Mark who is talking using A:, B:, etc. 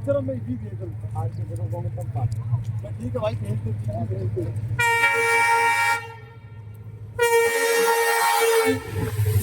A: चलो मैं भी भेज दूँ आज के दिन को मैं ठीक है भाई भेज दो